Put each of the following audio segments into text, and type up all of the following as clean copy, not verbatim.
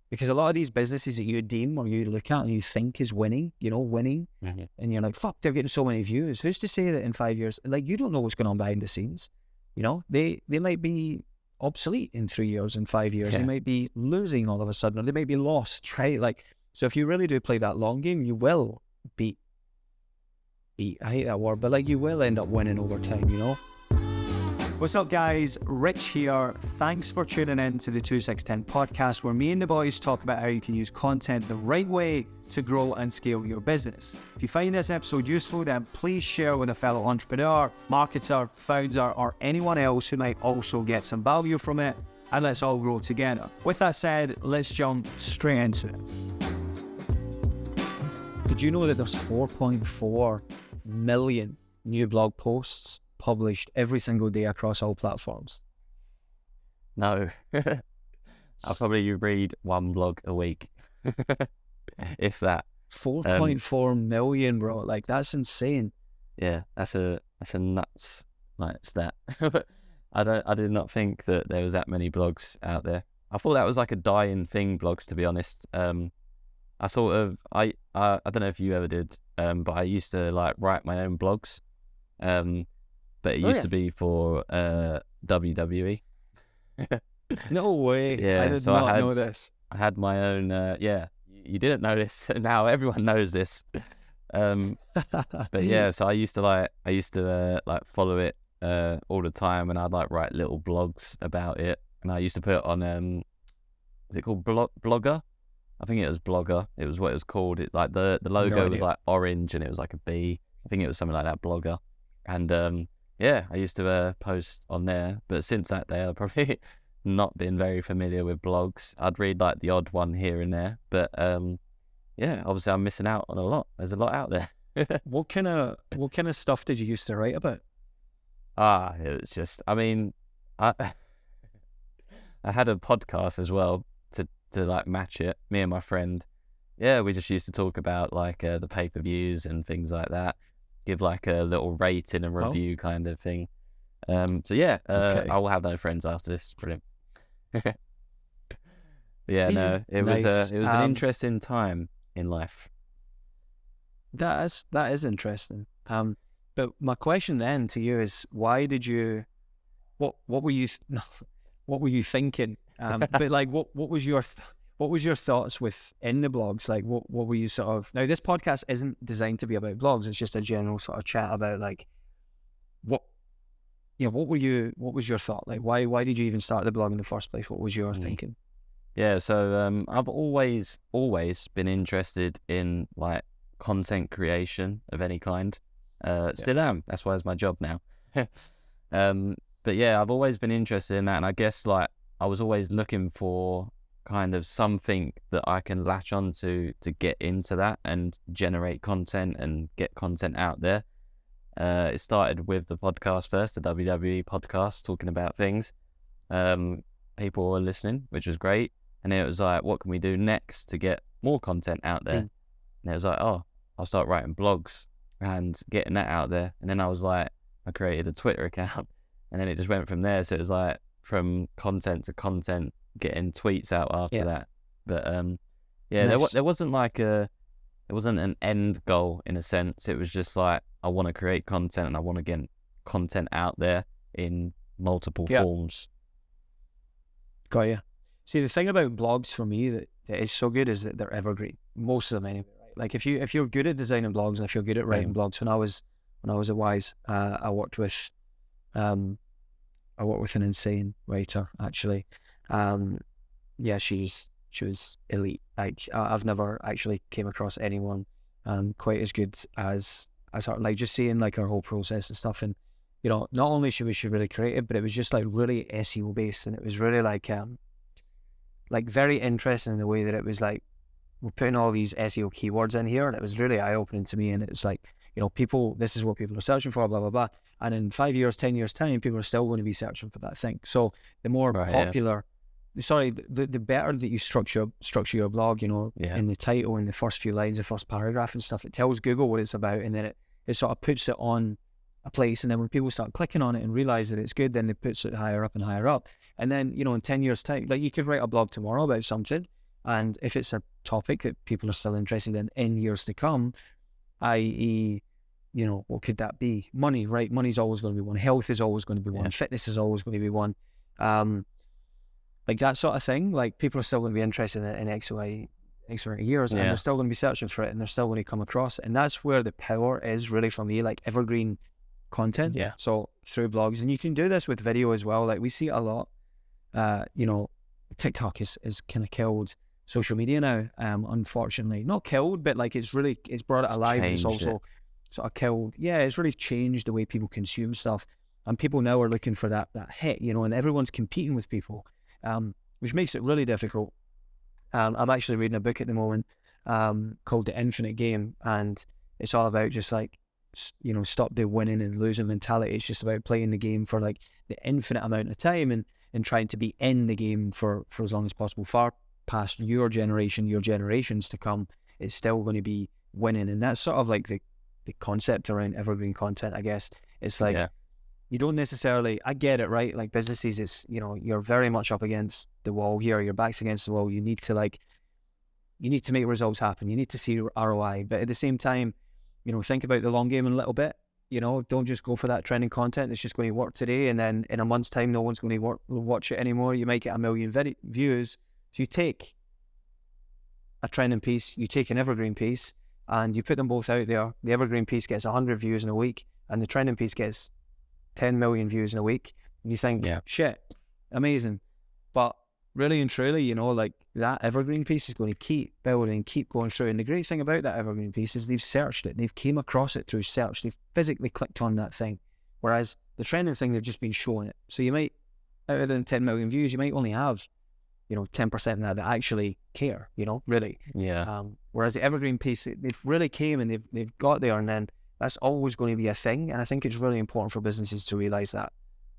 Because a lot of these businesses that you deem or you look at and you think is winning, Mm-hmm. and you're like, fuck, they're getting so many views. Who's to say that in 5 years, like, you don't know what's going on behind the scenes. They might be obsolete in 3 years, in 5 years. They might be losing all of a sudden, or they might be lost, right? Like, so if you really do play that long game, you will beat, I hate that word, but like, you will end up winning over time. What's up, guys? Rich here. Thanks for tuning in to the 2610 podcast, where me and the boys talk about how you can use content the right way to grow and scale your business. If you find this episode useful, then please share with a fellow entrepreneur, marketer, founder, or anyone else who might also get some value from it, and let's all grow together. With that said, let's jump straight into it. Did you know that there's 4.4 million new blog posts published every single day across all platforms? No. I'll probably read one blog a week. If that. 4.4 million, bro. Like, that's insane. Yeah, that's a nuts stat. I did not think that there was that many blogs out there. I thought that was like a dying thing, blogs, to be honest. I don't know if you ever did, but I used to like write my own blogs. But it used to be for WWE. No way. Yeah, I did not know this. I had my own, you didn't know this. Now everyone knows this. But yeah, so I used to follow it all the time, and I'd like write little blogs about it. And I used to put it on, was it called Blogger? I think it was Blogger. It was what it was called. It like the logo was like orange and it was like a bee. I think it was something like that, Blogger. And yeah, I used to post on there, but since that day, I've probably not been very familiar with blogs. I'd read like the odd one here and there, but yeah, obviously I'm missing out on a lot. There's a lot out there. What kind of stuff did you used to write about? It was just, I mean, I had a podcast as well to like match it. Me and my friend, yeah, we just used to talk about like the pay-per-views and things like that. Give like a little rating and review kind of thing. So yeah, okay. I will have no friends after this. Brilliant. Yeah, no, it was an interesting time in life. That is interesting. But my question then to you is, why did you? What were you? What were you thinking? But like, what was your thoughts within the blogs? Like, what were you sort of... Now, this podcast isn't designed to be about blogs. It's just a general sort of chat about like, what was your thought? Like, why did you even start the blog in the first place? What was your thinking? Yeah, so I've always been interested in like content creation of any kind. Still am. That's why it's my job now. But yeah, I've always been interested in that, and I guess like I was always looking for kind of something that I can latch onto to get into that and generate content and get content out there. It started with the podcast first, the WWE podcast, talking about things. People were listening, which was great. And then it was like, what can we do next to get more content out there? And it was like, oh, I'll start writing blogs and getting that out there. And then I was like, I created a Twitter account, and then it just went from there. So it was like from content to content, getting tweets out after that. But yeah, nice. there wasn't an end goal in a sense. It was just like, I want to create content and I want to get content out there in multiple forms. Got you. See, the thing about blogs for me that is so good is that they're evergreen. Most of them anyway. Right? Like if you're good at designing blogs and if you're good at writing blogs, when I was at Wise, I worked with an insane writer actually. Yeah, she was elite. Like I've never actually came across anyone quite as good as her. Like just seeing like her whole process and stuff, and not only was she really creative, but it was just like really SEO based, and it was really like very interesting in the way that it was like we're putting all these SEO keywords in here, and it was really eye opening to me. And it was like, people, this is what people are searching for, blah blah blah. And in 5 years, 10 years time, people are still going to be searching for that thing. So the more popular. Sorry, the better that you structure your blog, in the title, in the first few lines, the first paragraph and stuff, it tells Google what it's about, and then it sort of puts it on a place, and then when people start clicking on it and realize that it's good, then it puts it higher up and higher up. And then, in 10 years time, like you could write a blog tomorrow about something, And if it's a topic that people are still interested in years to come, i.e., you know, what could that be? Money, right? Money's always going to be one. Health is always going to be one. Fitness is always going to be one. Like that sort of thing. Like people are still going to be interested in X amount of years, and they're still going to be searching for it, and they're still going to come across it. And that's where the power is really for me, like evergreen content. Yeah. So through blogs, and you can do this with video as well. Like we see it a lot. You know, TikTok is kind of killed social media now. Unfortunately, not killed, but like it's brought it alive. And it's also sort of killed. Yeah, it's really changed the way people consume stuff, and people now are looking for that hit. You know, and everyone's competing with people, which makes it really difficult. I'm actually reading a book at the moment called The Infinite Game, and it's all about just like, you know, stop the winning and losing mentality. It's just about playing the game for like the infinite amount of time and trying to be in the game for as long as possible, far past your generation, your generations to come. It's still going to be winning. And that's sort of like the concept around evergreen content, I guess. It's like, you don't necessarily, I get it, right? Like businesses, it's, you know, you're very much up against the wall here. Your back's against the wall. You need to make results happen. You need to see ROI. But at the same time, you know, think about the long game in a little bit. You know, don't just go for that trending content. It's just going to work today, and then in a month's time, no one's going to watch it anymore. You might get 1 million views. So you take a trending piece, you take an evergreen piece, and you put them both out there. The evergreen piece gets 100 views in a week, and the trending piece gets 10 million views in a week. And you think, shit, amazing. But really and truly, you know, like that evergreen piece is going to keep building, keep going through. And the great thing about that evergreen piece is they've searched it. They've came across it through search. They've physically clicked on that thing. Whereas the trending thing, they've just been showing it. So you might, out of the 10 million views, you might only have, you know, 10% of that actually care, you know, really. Yeah. Whereas the evergreen piece, they've really came and they've got there, and then that's always going to be a thing. And I think it's really important for businesses to realize that.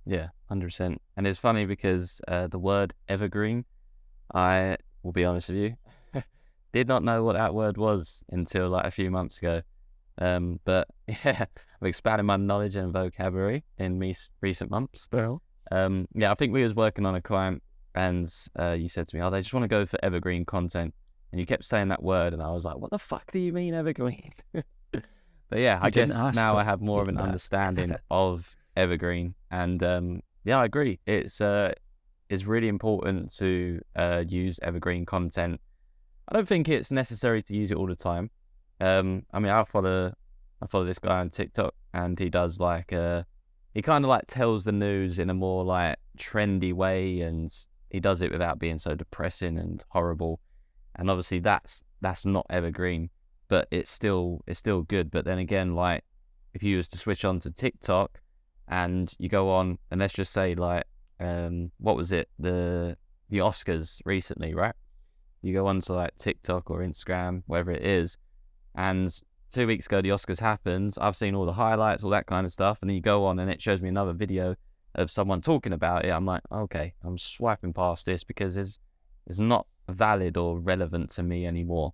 Yeah, 100%. And it's funny because the word evergreen, I will be honest with you, did not know what that word was until like a few months ago. But yeah, I've expanded my knowledge and vocabulary in recent months. Well, I think we was working on a client, and you said to me, oh, they just want to go for evergreen content. And you kept saying that word, and I was like, what the fuck do you mean evergreen? But yeah, I guess now I have more of an understanding of evergreen, and I agree. It's really important to use evergreen content. I don't think it's necessary to use it all the time. I mean, I follow this guy on TikTok, and he does like he kind of like tells the news in a more like trendy way, and he does it without being so depressing and horrible. And obviously that's not evergreen, but it's still good. But then again, like if you was to switch on to TikTok and you go on, and let's just say like what was it, the Oscars recently, right? You go on to like TikTok or Instagram, whatever it is, and 2 weeks ago the Oscars happened. I've seen all the highlights, all that kind of stuff, and then you go on and it shows me another video of someone talking about it. I'm like, okay, I'm swiping past this because it's not valid or relevant to me anymore.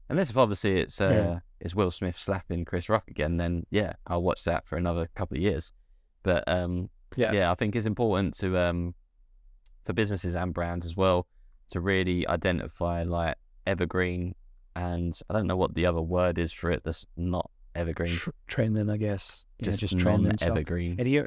Unless if obviously it's Will Smith slapping Chris Rock again, then yeah, I'll watch that for another couple of years. But I think it's important to for businesses and brands as well to really identify like evergreen, and I don't know what the other word is for it that's not evergreen. Trending, I guess. Just trending evergreen. And here,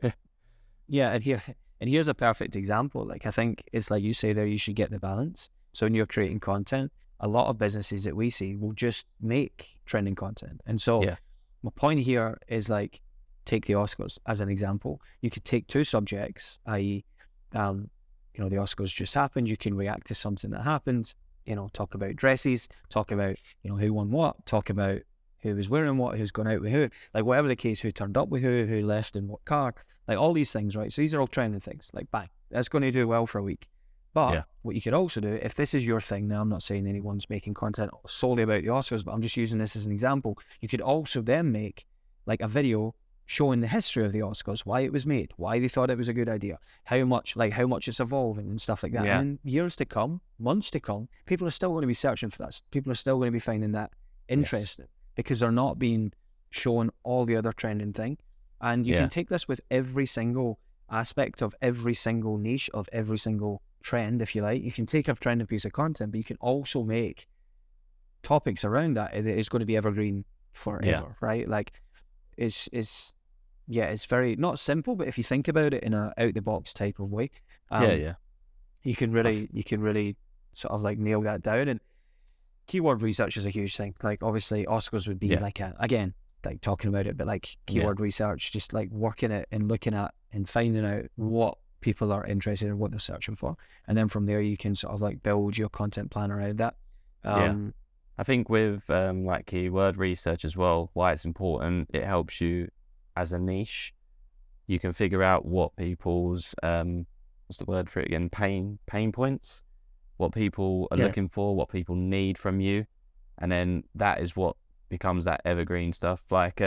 and here's a perfect example. Like I think it's like you say there, you should get the balance. So when you're creating content, a lot of businesses that we see will just make trending content. And so my point here is like, take the Oscars as an example. You could take two subjects, i.e., you know, the Oscars just happened. You can react to something that happened, you know, talk about dresses, talk about, you know, who won what, talk about who was wearing what, who's gone out with who, like whatever the case, who turned up with who left in what car, like all these things, right? So these are all trending things, like bang, that's going to do well for a week. But what you could also do, if this is your thing, now I'm not saying anyone's making content solely about the Oscars, but I'm just using this as an example. You could also then make like a video showing the history of the Oscars, why it was made, why they thought it was a good idea, how much it's evolving and stuff like that. And in years to come, months to come, people are still going to be searching for that. People are still going to be finding that interesting because they're not being shown all the other trending thing. And you can take this with every single aspect of every single niche of every single trend, if you like. You can take a trending piece of content, but you can also make topics around that is going to be evergreen forever, right? Like it's very not simple, but if you think about it in a out the box type of way, you can really sort of like nail that down. And keyword research is a huge thing. Like obviously Oscars would be like again, like talking about it, but like keyword research, just like working it and looking at and finding out what people are interested in, what they're searching for, and then from there you can sort of like build your content plan around that. I think with like keyword research as well, why it's important, it helps you as a niche. You can figure out what people's what's the word for it again, pain points, what people are looking for, what people need from you, and then that is what becomes that evergreen stuff, like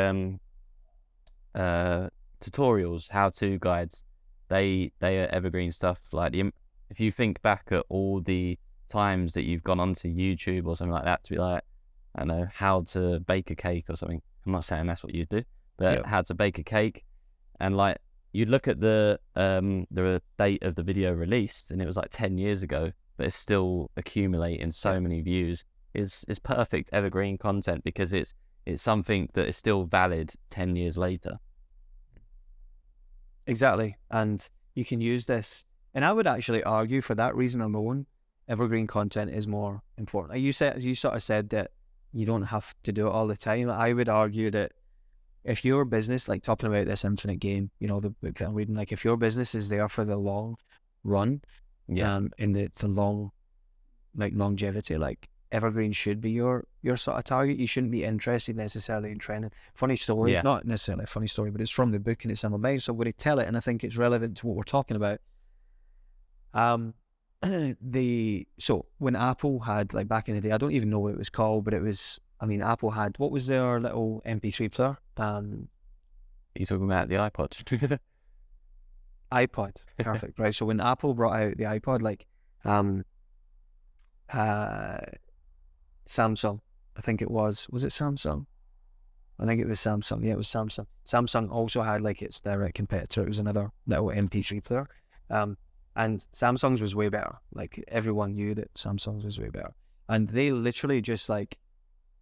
tutorials, how-to guides. They are evergreen stuff. Like if you think back at all the times that you've gone onto YouTube or something like that to be like, I don't know, how to bake a cake or something. I'm not saying that's what you do, but how to bake a cake, and like you look at the date of the video released, and it was like 10 years ago, but it's still accumulating so many views. Is perfect evergreen content because it's something that is still valid 10 years later. Exactly, and you can use this, and I would actually argue for that reason alone, evergreen content is more important. Like you sort of said that you don't have to do it all the time. I would argue that if your business, like talking about this infinite game, you know, the book that I'm reading, like if your business is there for the long run, in the long, like longevity, like evergreen should be your sort of target. You shouldn't be interested necessarily in trending. Funny story, not necessarily a funny story, but it's from the book and it's in my mind, so I'm going to tell it, and I think it's relevant to what we're talking about. So when Apple had, like back in the day, I don't even know what it was called, but it was, I mean, Apple had, what was their little MP3 player? Are you talking about the iPod? iPod, perfect, right? So when Apple brought out the iPod, like Samsung, I think it was it Samsung? I think it was Samsung. Yeah, it was Samsung. Samsung also had like its direct competitor. It was another little MP3 player. And Samsung's was way better. Like everyone knew that Samsung's was way better. And they literally just like,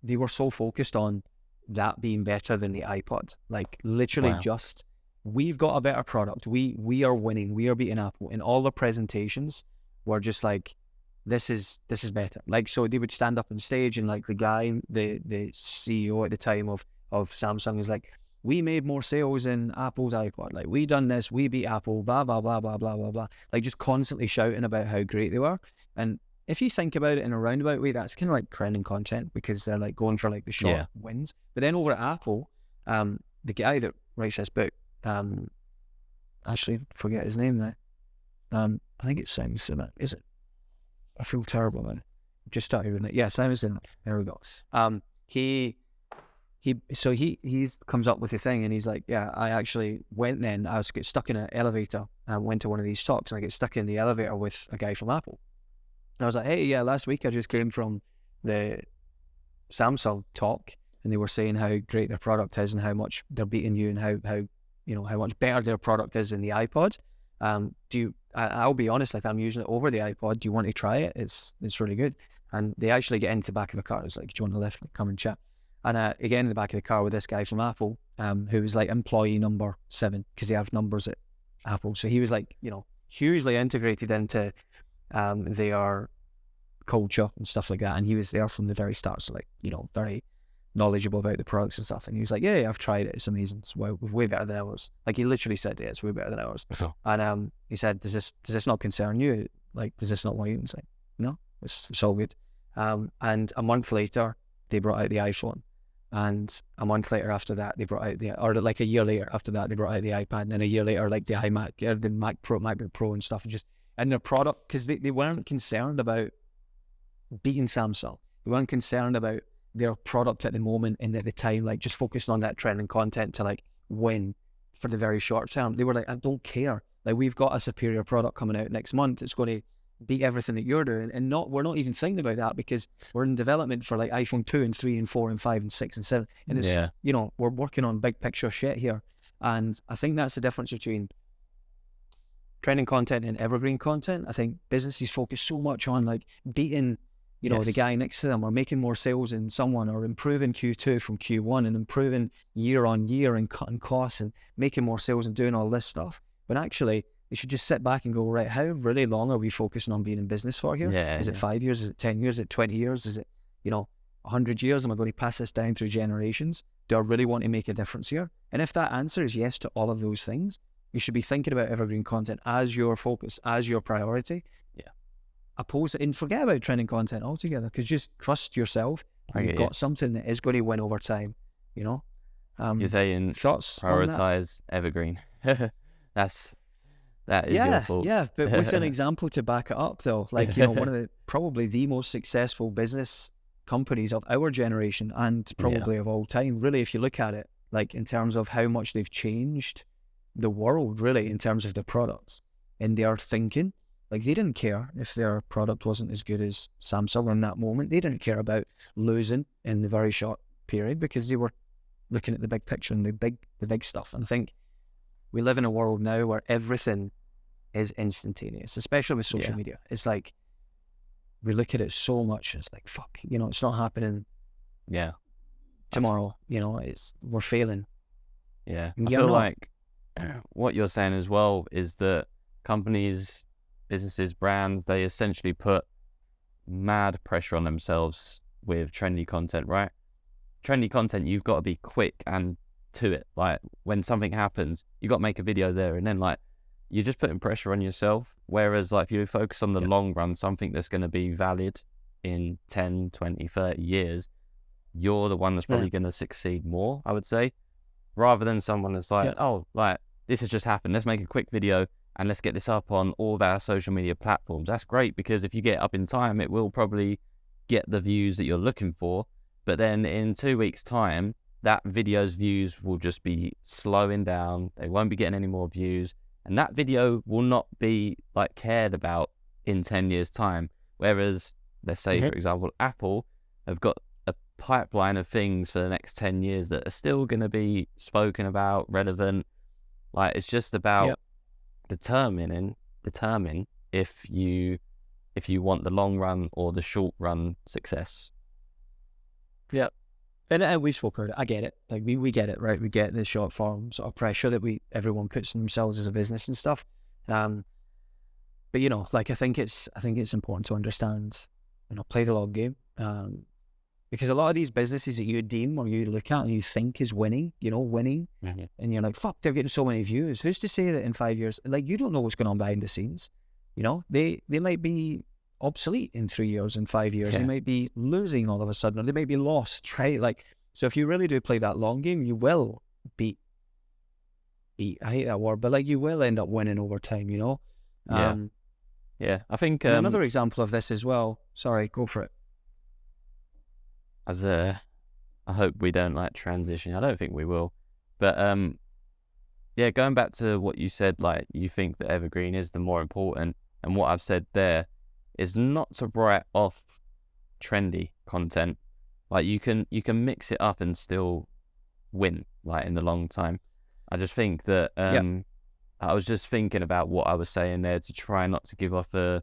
they were so focused on that being better than the iPod. Like literally just, we've got a better product. We are winning. We are beating Apple. And all the presentations were just like, this is better. Like, so they would stand up on stage and like the guy, the CEO at the time of Samsung is like, we made more sales than Apple's iPod. Like, we done this, we beat Apple, blah, blah, blah, blah, blah, blah, blah. Like, just constantly shouting about how great they were. And if you think about it in a roundabout way, that's kind of like trending content because they're like going for like the short wins. But then over at Apple, the guy that writes this book, actually forget his name now. I think it's Simon Sinek, is it? I feel terrible, man. Just started with it. Yeah, Simon Sinek. There we go. He comes up with a thing and he's like, yeah, I actually went then, I was get stuck in an elevator and went to one of these talks and I get stuck in the elevator with a guy from Apple. And I was like, hey, yeah, last week I just came from the Samsung talk and they were saying how great their product is and how much they're beating you and how much better their product is than the iPod. I'll be honest, like I'm using it over the iPod. Do you want to try it? It's really good. And they actually get into the back of the car. It's like, do you want to lift? Come and chat. And again, in the back of the car with this guy from Apple, who was like employee number 7, because they have numbers at Apple. So he was like, hugely integrated into their culture and stuff like that. And he was there from the very start. So like, very knowledgeable about the products and stuff. And he was like, yeah, I've tried it. It's amazing. It's way better than ours. Like he literally said, yeah, it's way better than ours. And he said, does this not concern you? Like, does this not worry you? And it's like, no, it's all good. And a month later, they brought out the iPhone. And a month later after that, they brought out or like a year later after that, they brought out the iPad. And then a year later, like the iMac, the MacBook Pro and stuff. And their product, because they weren't concerned about beating Samsung. They weren't concerned about their product at the moment and at the time, like just focusing on that trending content to like win for the very short term. They were like, I don't care. Like we've got a superior product coming out next month. It's going to beat everything that you're doing. And we're not even thinking about that because we're in development for like iPhone 2 and 3 and 4 and 5 and 6 and 7. And it's, we're working on big picture shit here. And I think that's the difference between trending content and evergreen content. I think businesses focus so much on like beating, you know, the guy next to them, or making more sales in someone, or improving Q2 from Q1, and improving year on year, and cutting costs and making more sales and doing all this stuff. But actually, they should just sit back and go, right, how really long are we focusing on being in business for here? Is it 5 years? Is it 10 years? Is it 20 years? Is it, you know, 100 years? Am I going to pass this down through generations? Do I really want to make a difference here? And if that answer is yes to all of those things, you should be thinking about evergreen content as your focus, as your priority. And forget about trending content altogether, because just trust yourself. You've got something that is going to win over time, you know? You're saying thoughts prioritize evergreen. That is your thoughts. Yeah, but with an example to back it up though, like, you know, one of probably the most successful business companies of our generation, and probably of all time, really, if you look at it, like in terms of how much they've changed the world, really, in terms of their products and their thinking. Like, they didn't care if their product wasn't as good as Samsung in that moment. They didn't care about losing in the very short period, because they were looking at the big picture and the big stuff. And I think we live in a world now where everything is instantaneous, especially with social media. It's like, we look at it so much, it's like, fuck, you know, it's not happening tomorrow, you know, we're failing. I feel like what you're saying as well is that companies, businesses, brands, they essentially put mad pressure on themselves with trendy content, right? Trendy content, you've got to be quick and to it. Like, when something happens, you got to make a video there, and then like, you're just putting pressure on yourself. Whereas like, if you focus on the long run, something that's going to be valid in 10, 20, 30 years, you're the one that's probably going to succeed more, I would say, rather than someone that's like, oh, like, this has just happened, let's make a quick video and let's get this up on all of our social media platforms. That's great, because if you get it up in time, it will probably get the views that you're looking for. But then in 2 weeks' time, that video's views will just be slowing down. They won't be getting any more views. And that video will not be like cared about in 10 years' time. Whereas, let's say, for example, Apple have got a pipeline of things for the next 10 years that are still going to be spoken about, relevant. Like, it's just about determine if you want the long run or the short run success. Yeah. And we spoke about it. I get it. Like, we get it, right? We get the short form sort of pressure that everyone puts on themselves as a business and stuff. But you know, like, I think it's important to understand, you know, play the long game. Because a lot of these businesses that you deem or you look at and you think is winning, and you're like, fuck, they're getting so many views. Who's to say that in 5 years, like, you don't know what's going on behind the scenes? You know, they might be obsolete in 3 years, in 5 years. They might be losing all of a sudden, or they might be lost, right? Like, so if you really do play that long game, you will beat, I hate that word, but like, you will end up winning over time, you know? I think another example of this as well, sorry, go for it. I hope we don't like transition. I don't think we will. But going back to what you said, like, you think that evergreen is the more important, and what I've said there is not to write off trendy content. Like, you can mix it up and still win, like, in the long time. I just think that I was just thinking about what I was saying there, to try not to give off to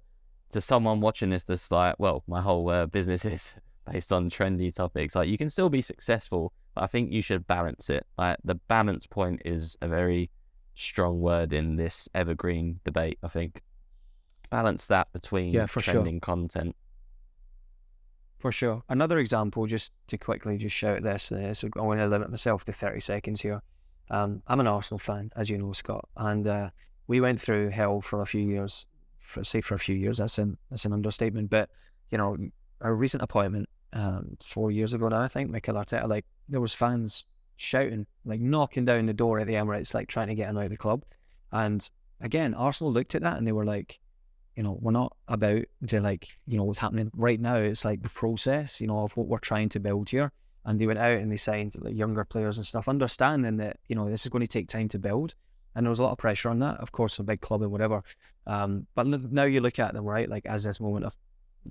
someone watching this that's like, well, my whole business is based on trendy topics. Like, you can still be successful, but I think you should balance it. Like, the balance point is a very strong word in this evergreen debate, I think. Balance that between trending content. For sure. Another example, just to quickly just shout this, so I want to limit myself to 30 seconds here. I'm an Arsenal fan, as you know, Scott, and we went through hell for a few years. For a few years, that's an understatement. But you know, our recent appointment 4 years ago now, I think, Mikel Arteta, like, there was fans shouting, like, knocking down the door at the Emirates, like, trying to get him out of the club. And again, Arsenal looked at that and they were like, you know, we're not about to, like, you know, what's happening right now. It's like the process, you know, of what we're trying to build here. And they went out and they signed, like, younger players and stuff, understanding that, you know, this is going to take time to build. And there was a lot of pressure on that, of course, a big club and whatever. But now you look at them, right, like, as this moment of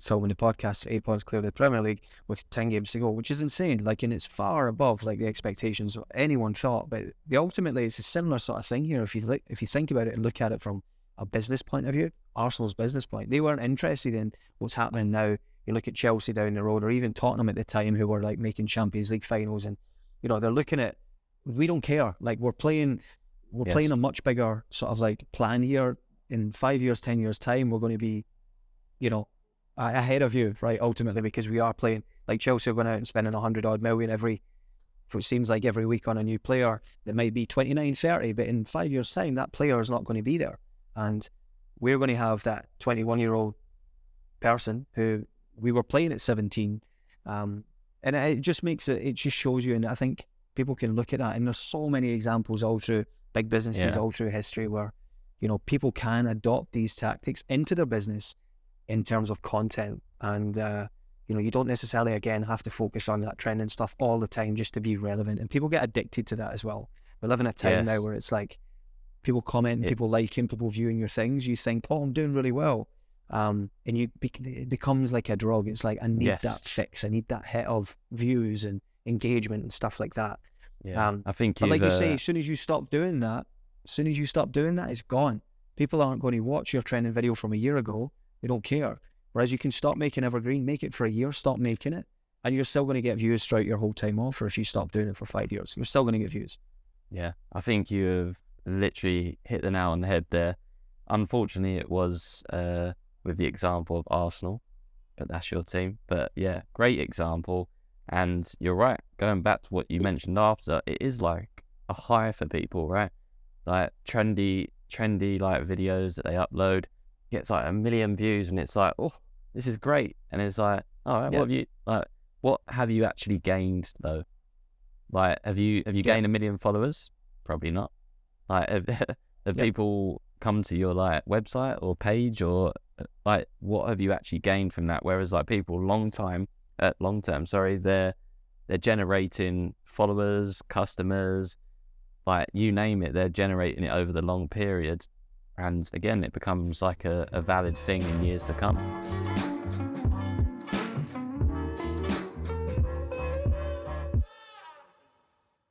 filming the podcast, 8 points clear of the Premier League with 10 games to go, which is insane. Like, and it's far above, like, the expectations of anyone thought. But ultimately, it's a similar sort of thing here. If you think about it and look at it from a business point of view, Arsenal's business point. They weren't interested in what's happening now. You look at Chelsea down the road, or even Tottenham at the time, who were like making Champions League finals, and they're looking at, we don't care. Like we're playing a much bigger sort of like plan here. In 5 years, 10 years time, we're going to be, ahead of you, right? Ultimately, because we are playing, like Chelsea are going out and spending 100 odd million it seems like every week on a new player that might be 29, 30, but in 5 years time, that player is not going to be there. And we're going to have that 21-year-old person who we were playing at 17. And it just it just shows you, and I think people can look at that, and there's so many examples all through big businesses, all through history, where people can adopt these tactics into their business in terms of content. And you don't necessarily, again, have to focus on that trending stuff all the time just to be relevant. And people get addicted to that as well. We live in a time now where it's like people commenting, people liking, people viewing your things. You think, oh, I'm doing really well. And it becomes like a drug. It's like, I need that fix. I need that hit of views and engagement and stuff like that. Yeah, I think but like you say, as soon as you stop doing that, it's gone. People aren't going to watch your trending video from a year ago. They don't care. Whereas you can stop making Evergreen, make it for a year, stop making it, and you're still going to get views throughout your whole time off. Or if you stop doing it for 5 years, you're still going to get views. Yeah, I think you have literally hit the nail on the head there. Unfortunately, it was with the example of Arsenal, but that's your team. But yeah, great example. And you're right, going back to what you mentioned after, it is like a high for people, right? Like trendy like videos that they upload gets like 1 million views, and it's like, oh, this is great. And it's like, all right, what have you actually gained though? Like, have you gained 1 million followers? Probably not. Like, have people come to your like website or page, or like, what have you actually gained from that? Whereas like people long term, they're generating followers, customers, like you name it, they're generating it over the long period. And again, it becomes like a valid thing in years to come.